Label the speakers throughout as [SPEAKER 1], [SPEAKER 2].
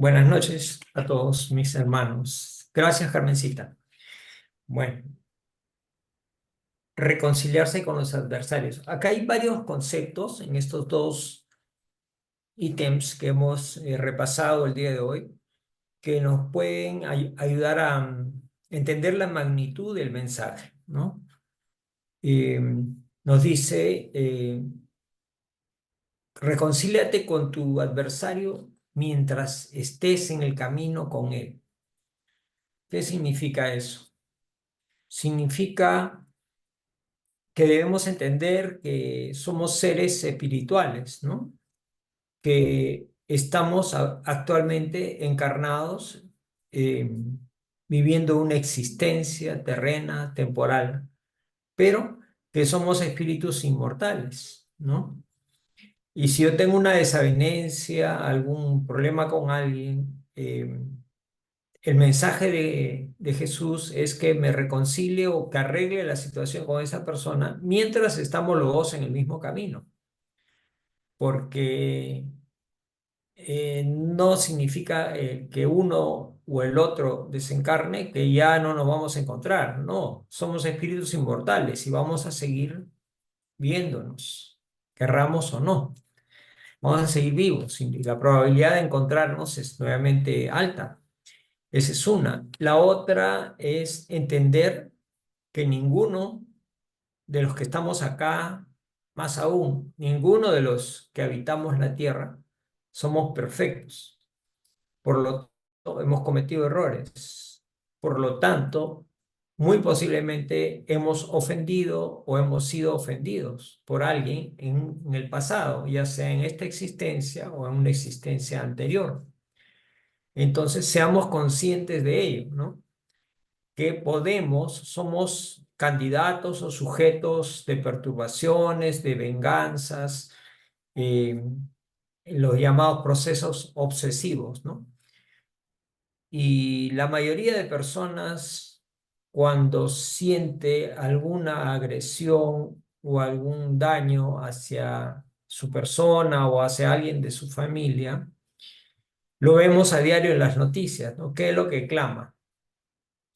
[SPEAKER 1] Buenas noches a todos mis hermanos. Gracias, Carmencita. Bueno, reconciliarse con los adversarios. Acá hay varios conceptos en estos dos ítems que hemos repasado el día de hoy que nos pueden ayudar a entender la magnitud del mensaje, ¿no? Eh, Nos dice, reconcíliate con tu adversario mientras estés en el camino con él. ¿Qué significa eso? Significa que debemos entender que somos seres espirituales, ¿no? Que estamos actualmente encarnados, eh, viviendo una existencia terrena, temporal, pero que somos espíritus inmortales, ¿no? Y si yo tengo una desavenencia, algún problema con alguien, el mensaje de Jesús es que me reconcilie o que arregle la situación con esa persona mientras estamos los dos en el mismo camino, porque no significa que uno o el otro desencarne que ya no nos vamos a encontrar, no, somos espíritus inmortales y vamos a seguir viéndonos, querramos o no, vamos a seguir vivos y la probabilidad de encontrarnos es nuevamente alta. Esa es una. La otra es entender que ninguno de los que estamos acá, más aún, ninguno de los que habitamos la tierra, somos perfectos. Por lo tanto, hemos cometido errores. Por lo tanto, muy posiblemente hemos ofendido o hemos sido ofendidos por alguien en el pasado, ya sea en esta existencia o en una existencia anterior. Entonces, seamos conscientes de ello, ¿no? Que somos candidatos o sujetos de perturbaciones, de venganzas, eh, los llamados procesos obsesivos, ¿no? Y la mayoría de personas, cuando siente alguna agresión o algún daño hacia su persona o hacia alguien de su familia, lo vemos a diario en las noticias, ¿no? ¿Qué es lo que clama?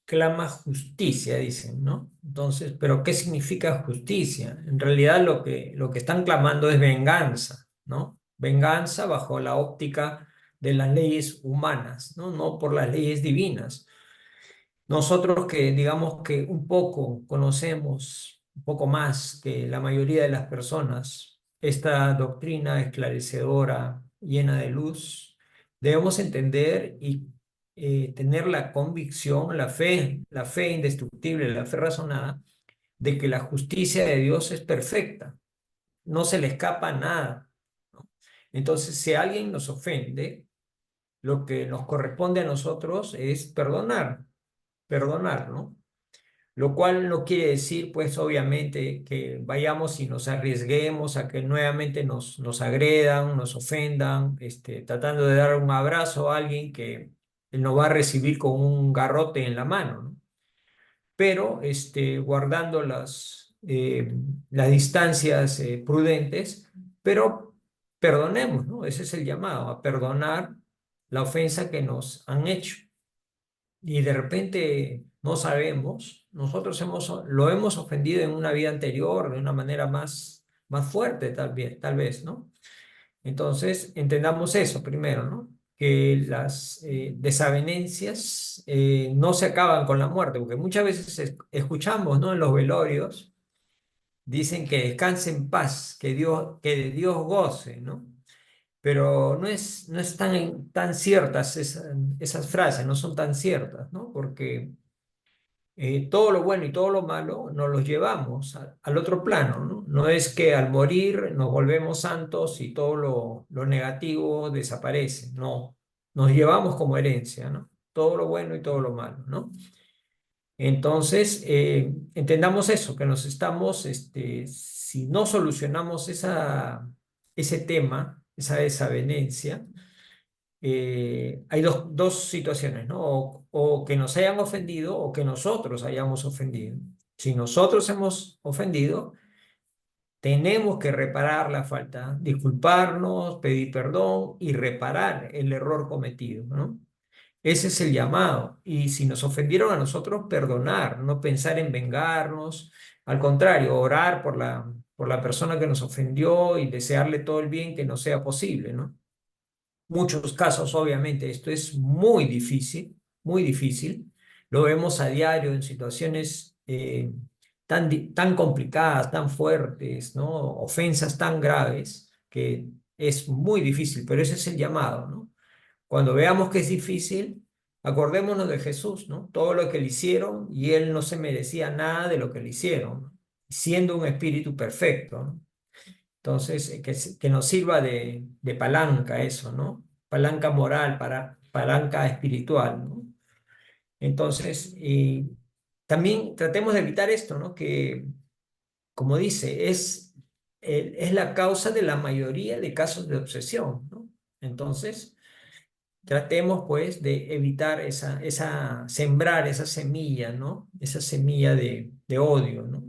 [SPEAKER 1] Clama justicia, dicen, ¿no? Entonces, ¿pero qué significa justicia? En realidad lo que están clamando es venganza, ¿no? Venganza bajo la óptica de las leyes humanas, ¿no? No por las leyes divinas. Nosotros que digamos que un poco conocemos, un poco más que la mayoría de las personas, esta doctrina esclarecedora, llena de luz, debemos entender y tener la convicción, la fe indestructible, la fe razonada, de que la justicia de Dios es perfecta, no se le escapa nada, ¿no? Entonces, si alguien nos ofende, lo que nos corresponde a nosotros es perdonar, ¿no? Lo cual no quiere decir, pues, obviamente, que vayamos y nos arriesguemos a que nuevamente nos agredan, nos ofendan, tratando de dar un abrazo a alguien que nos va a recibir con un garrote en la mano, ¿no? Pero guardando las distancias prudentes, pero perdonemos, ¿no? Ese es el llamado, a perdonar la ofensa que nos han hecho y de repente no sabemos, lo hemos ofendido en una vida anterior de una manera más fuerte tal vez, ¿no? Entonces, entendamos eso primero, ¿no? Que las desavenencias no se acaban con la muerte, porque muchas veces escuchamos, ¿no? En los velorios, dicen que descanse en paz, que de Dios goce, ¿no? Pero no es tan ciertas esas frases, no son tan ciertas, ¿no? Porque todo lo bueno y todo lo malo nos los llevamos al otro plano, ¿no? No es que al morir nos volvemos santos y todo lo negativo desaparece, no, nos llevamos como herencia, ¿no? Todo lo bueno y todo lo malo, ¿no? Entonces, entendamos eso, que si no solucionamos ese tema, esa desavenencia, hay dos situaciones, ¿no? O que nos hayan ofendido o que nosotros hayamos ofendido. Si nosotros hemos ofendido, Tenemos que reparar la falta, disculparnos, pedir perdón y reparar el error cometido, ¿no? Ese es el llamado. Y si nos ofendieron a nosotros, perdonar, no pensar en vengarnos. Al contrario, orar por la persona que nos ofendió y desearle todo el bien que nos sea posible, ¿no? Muchos casos, obviamente, esto es muy difícil, muy difícil. Lo vemos a diario en situaciones tan complicadas, tan fuertes, ¿no? Ofensas tan graves que es muy difícil, pero ese es el llamado, ¿no? Cuando veamos que es difícil, acordémonos de Jesús, ¿no? Todo lo que le hicieron y él no se merecía nada de lo que le hicieron, ¿no? Siendo un espíritu perfecto, ¿no? Entonces, que nos sirva de palanca eso, ¿no? Palanca moral, palanca espiritual, ¿no? Entonces, también tratemos de evitar esto, ¿no? Que, como dice, es la causa de la mayoría de casos de obsesión, ¿no? Entonces, tratemos pues de evitar sembrar esa semilla, ¿no? Esa semilla de odio, ¿no?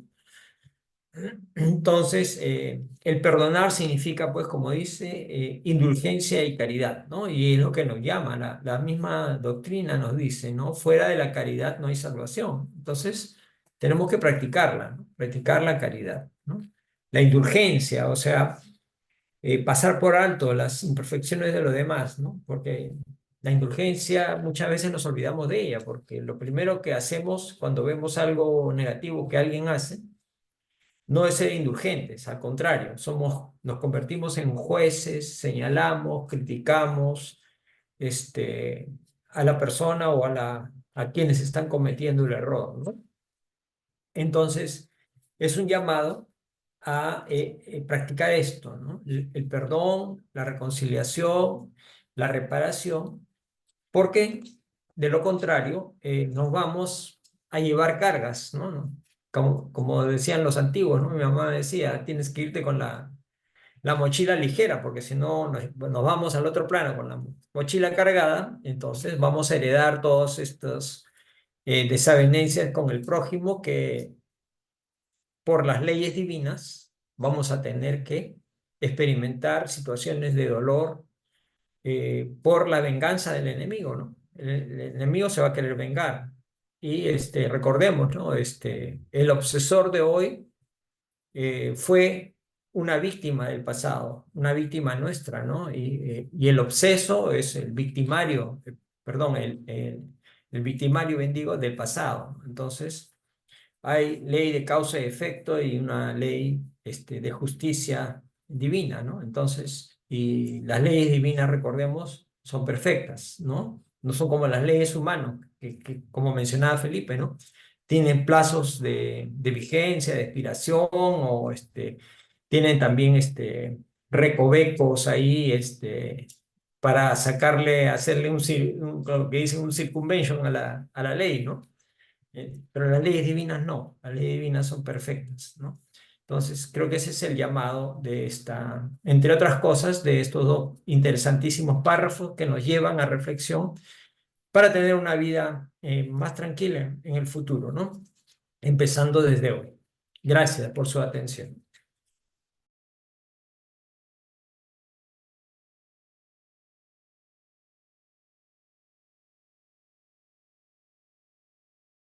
[SPEAKER 1] Entonces, el perdonar significa, pues, como dice, indulgencia y caridad, ¿no? Y es lo que nos llama, la misma doctrina nos dice, ¿no? Fuera de la caridad no hay salvación. Entonces, tenemos que practicarla, ¿no? Practicar la caridad, ¿no? La indulgencia, o sea, pasar por alto las imperfecciones de los demás, ¿no? Porque la indulgencia muchas veces nos olvidamos de ella, porque lo primero que hacemos cuando vemos algo negativo que alguien hace, no es ser indulgentes, al contrario, nos convertimos en jueces, señalamos, criticamos a la persona o a quienes están cometiendo el error, ¿no? Entonces, es un llamado a practicar esto, ¿no? El perdón, la reconciliación, la reparación, porque de lo contrario nos vamos a llevar cargas, ¿no? Como decían los antiguos, ¿no? Mi mamá decía, tienes que irte con la mochila ligera, porque si no nos vamos al otro plano con la mochila cargada, entonces vamos a heredar todos estos desavenencias con el prójimo que por las leyes divinas vamos a tener que experimentar situaciones de dolor por la venganza del enemigo, ¿no? El enemigo se va a querer vengar. Y recordemos, ¿no? El obsesor de hoy fue una víctima del pasado, una víctima nuestra, ¿no? Y el obseso es el victimario, perdón, el victimario, bendigo, del pasado. Entonces, hay ley de causa y efecto y una ley de justicia divina, ¿no? Entonces, y las leyes divinas, recordemos, son perfectas, ¿no? No son como las leyes humanas, que como mencionaba Felipe, ¿no? Tienen plazos de vigencia, de expiración, o tienen también recovecos ahí, para hacerle lo que dicen, un circunvention a la ley, ¿no? Pero las leyes divinas no, las leyes divinas son perfectas, ¿no? Entonces, creo que ese es el llamado entre otras cosas, de estos dos interesantísimos párrafos que nos llevan a reflexión para tener una vida más tranquila en el futuro, ¿no? Empezando desde hoy. Gracias por su atención.